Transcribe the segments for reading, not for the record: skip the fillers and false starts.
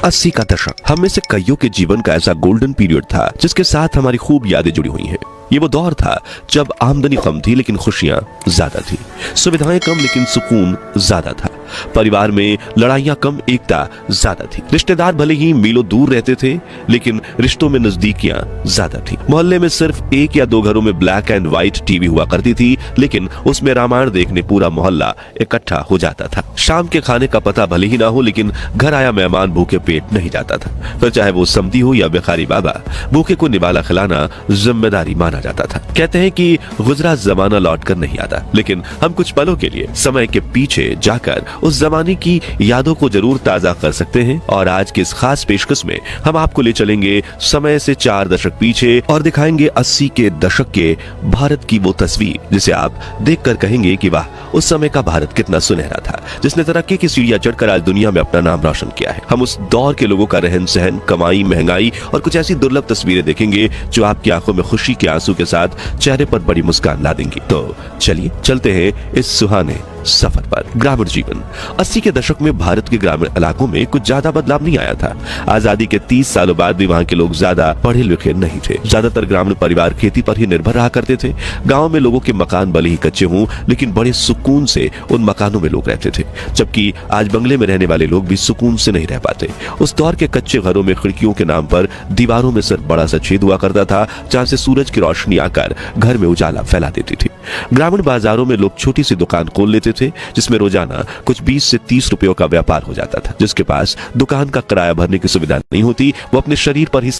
80 का दशक हम में से कईयों के जीवन का ऐसा गोल्डन पीरियड था जिसके साथ हमारी खूब यादें जुड़ी हुई हैं। ये वो दौर था जब आमदनी कम थी लेकिन खुशियां ज्यादा थी, सुविधाएं कम लेकिन सुकून ज्यादा था, परिवार में लड़ाइयां कम एकता ज्यादा थी, रिश्तेदार भले ही मीलों दूर रहते थे लेकिन रिश्तों में नजदीकियां ज्यादा थी। मोहल्ले में सिर्फ एक या दो घरों में ब्लैक एंड व्हाइट टीवी हुआ करती थी लेकिन उसमें रामायण देखने पूरा मोहल्ला इकट्ठा हो जाता था। शाम के खाने का पता भले ही ना हो लेकिन घर आया मेहमान भूखे पेट नहीं जाता था, फिर चाहे वो समधी हो या भिखारी बाबा, भूखे को निवाला खिलाना जिम्मेदारी माना जाता था। कहते हैं कि गुजरा जमाना लौट कर नहीं आता, लेकिन हम कुछ पलों के लिए समय के पीछे जाकर उस जमाने की यादों को जरूर ताजा कर सकते हैं। और आज की इस खास पेशकश में हम आपको ले चलेंगे समय से 4 दशक पीछे और दिखाएंगे 80 के दशक के भारत की वो तस्वीर जिसे आप देखकर कहेंगे कि वाह, उस समय का भारत कितना सुनहरा था, जिसने तरक्की की सीढ़ियां चढ़कर आज दुनिया में अपना नाम रोशन किया है। हम उस दौर के लोगों का रहन सहन, कमाई, महंगाई और कुछ ऐसी दुर्लभ तस्वीरें देखेंगे जो आपकी आंखों में खुशी के आंसू के साथ चेहरे पर बड़ी मुस्कान ला देंगी। तो चलिए चलते हैं इस सुहाने सफर पर। ग्रामीण जीवन। 80 के दशक में भारत के ग्रामीण इलाकों में कुछ ज्यादा बदलाव नहीं आया था। आजादी के 30 सालों बाद भी वहां के लोग ज्यादा पढ़े लिखे नहीं थे। ज्यादातर ग्रामीण परिवार खेती पर ही निर्भर रहा करते थे। गांव में लोगों के मकान भले ही कच्चे हों लेकिन बड़े सुकून से उन मकानों में लोग रहते थे, जबकि आज बंगले में रहने वाले लोग भी सुकून से नहीं रह पाते। उस दौर के कच्चे घरों में खिड़कियों के नाम पर दीवारों में सिर्फ बड़ा सा छेद हुआ करता था जहां से सूरज की रोशनी आकर घर में उजाला फैला देती थी। ग्रामीण बाजारों में लोग छोटी सी दुकान खोल लेते थे जिसमें रोजाना कुछ 20 से 30 रुपयों का व्यापार हो जाता था। जिसके पास दुकान का किराया भरने की सुविधा नहीं होती वो अपने शरीर पर ही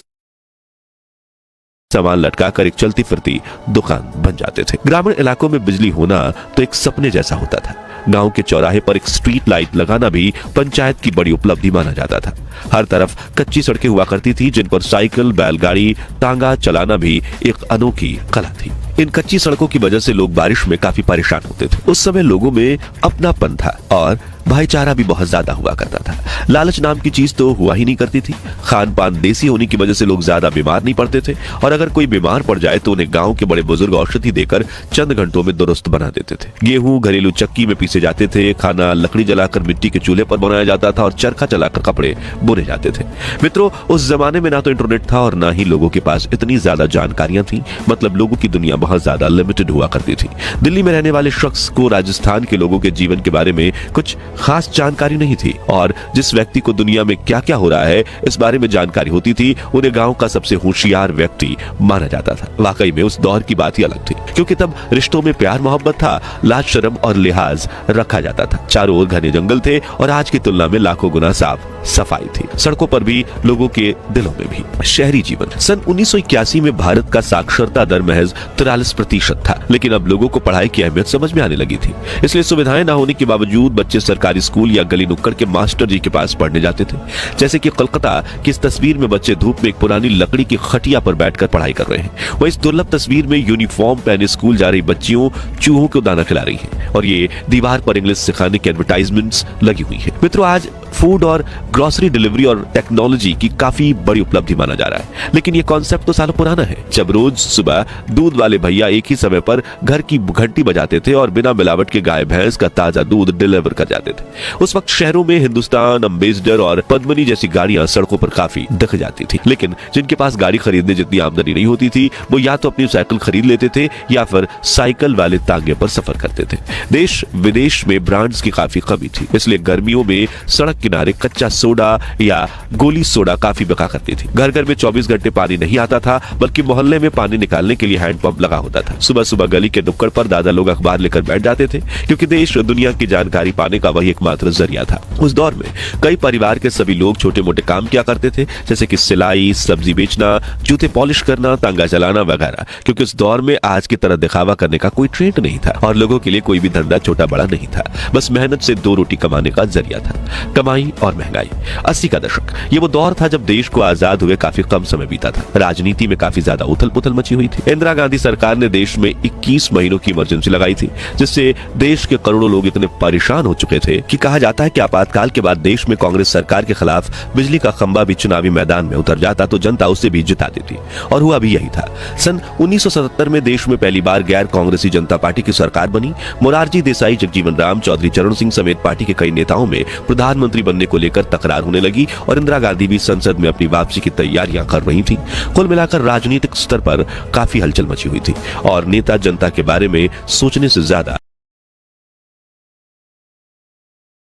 सामान लटकाकर एक चलती फिरती दुकान बन जाते थे। ग्रामीण इलाकों में बिजली होना तो एक सपने जैसा होता था। गांव के चौराहे पर एक स्ट्रीट लाइट लगाना भी पंचायत की बड़ी उपलब्धि माना जाता था। हर तरफ कच्ची सड़कें हुआ करती थी जिन पर साइकिल, बैलगाड़ी, टांगा चलाना भी एक अनोखी कला थी। इन कच्ची सड़कों की वजह से लोग बारिश में काफी परेशान होते थे। उस समय लोगों में अपनापन था और भाईचारा भी बहुत ज्यादा हुआ करता था। लालच नाम की चीज तो हुआ ही नहीं करती थी। खान पान देसी होने की वजह से लोग ज्यादा बीमार नहीं पड़ते थे और अगर कोई बीमार पड़ जाए तो उन्हें गांव के बड़े बुजुर्ग औषधि देकर चंद घंटों में दुरुस्त बना देते थे। गेहूं घरेलू चक्की में पीसे जाते थे, खाना लकड़ी जलाकर मिट्टी के चूल्हे पर बनाया जाता था और चरखा चलाकर कपड़े बुने जाते थे। मित्रों, उस जमाने में ना तो इंटरनेट था और ना ही लोगों के पास इतनी ज्यादा जानकारियां थी। मतलब लोगों की दुनिया बहुत ज्यादा लिमिटेड हुआ करती थी। दिल्ली में रहने वाले शख्स को राजस्थान के लोगों के जीवन के बारे में कुछ खास जानकारी नहीं थी और जिस व्यक्ति को दुनिया में क्या क्या हो रहा है इस बारे में जानकारी होती थी उन्हें गांव का सबसे होशियार व्यक्ति माना जाता था। वाकई में उस दौर की बात ही अलग थी क्योंकि तब रिश्तों में प्यार मोहब्बत था, लाज शर्म और लिहाज रखा जाता था। चारों ओर घने जंगल थे और आज की तुलना में लाखों गुना साफ सफाई थी। सड़कों पर भी, लोगों के दिलों में भी। शहरी जीवन। सन 1981 में भारत का साक्षरता दर महज 43% था, लेकिन अब लोगों को पढ़ाई की अहमियत समझ में आने लगी थी। इसलिए सुविधाएं न होने के बावजूद बच्चे सरकारी स्कूल या गली नुक्कड़ के मास्टर जी के पास पढ़ने जाते थे। जैसे कि कोलकाता की इस तस्वीर में बच्चे धूप में एक पुरानी लकड़ी की खटिया पर बैठकर पढ़ाई कर रहे हैं। वह इस दुर्लभ तस्वीर में यूनिफॉर्म पहने स्कूल जा रही बच्चियों चूहों को दाना खिला रही है और ये दीवार पर इंग्लिश सिखाने की एडवर्टाइजमेंट्स लगी हुई है। मित्रों, आज फूड और ग्रोसरी डिलीवरी और टेक्नोलॉजी की काफी बड़ी उपलब्धि माना जा रहा है, लेकिन ये कॉन्सेप्ट तो सालों पुराना है। जब रोज सुबह दूध वाले भैया एक ही समय पर घर की घंटी बजाते थे और बिना मिलावट के गाय भैंस का ताजा दूध डिलीवर कर जाते थे, उस वक्त शहरों में हिंदुस्तान, अम्बेसडर और पद्मनी जैसी गाड़ियां सड़कों पर काफी दिख जाती थी। लेकिन जिनके पास गाड़ी खरीदने जितनी आमदनी नहीं होती थी वो या तो अपनी साइकिल खरीद लेते थे या फिर साइकिल वाले तांगे पर सफर करते थे। देश विदेश में ब्रांड्स की काफी कमी थी, इसलिए गर्मियों में सड़क किनारे कच्चा सोडा या गोली सोडा काफी बिका करती थी। घर घर में 24 घंटे पानी नहीं आता था, बल्कि मोहल्ले में पानी निकालने के लिए हैंडपंप लगा होता था। सुबह सुबह गली के नुक्कड़ पर दादा लोग अखबार लेकर बैठ जाते थे क्योंकि देश और दुनिया की जानकारी पाने का वही एकमात्र जरिया था। उस दौर में कई परिवार के सभी लोग छोटे मोटे काम किया करते थे, जैसे कि सिलाई, सब्जी बेचना, जूते पॉलिश करना, तांगा चलाना वगैरह, क्योंकि उस दौर में आज की तरह दिखावा करने का कोई ट्रेंड नहीं था और लोगों के लिए कोई भी धंधा छोटा बड़ा नहीं था। बस मेहनत से 2 रोटी कमाने का जरिया था। कमाई और महंगाई। 80 का दशक ये वो दौर था जब देश को आजाद हुए काफी कम समय बीता था। राजनीति में काफी ज्यादा उथल पुथल मची हुई थी। इंदिरा गांधी सरकार ने देश में 21 महीनों की इमरजेंसी लगाई थी, जिससे देश के करोड़ों लोग इतने परेशान हो चुके थे कि कहा जाता है कि आपातकाल के बाद देश में कांग्रेस सरकार के खिलाफ बिजली का खंभा भी चुनावी मैदान में उतर जाता तो जनता उसे भी जिता देती, और हुआ भी यही था। सन 1977 में देश में पहली बार गैर कांग्रेसी जनता पार्टी की सरकार बनी। मोरारजी देसाई, जगजीवन राम, चौधरी चरण सिंह समेत पार्टी के कई नेताओं में प्रधानमंत्री बनने को लेकर तकरार होने लगी और इंदिरा गांधी भी संसद में अपनी वापसी की तैयारियां कर रही थी। कुल मिलाकर राजनीतिक स्तर पर काफी हलचल मची हुई थी और नेता जनता के बारे में सोचने से ज्यादा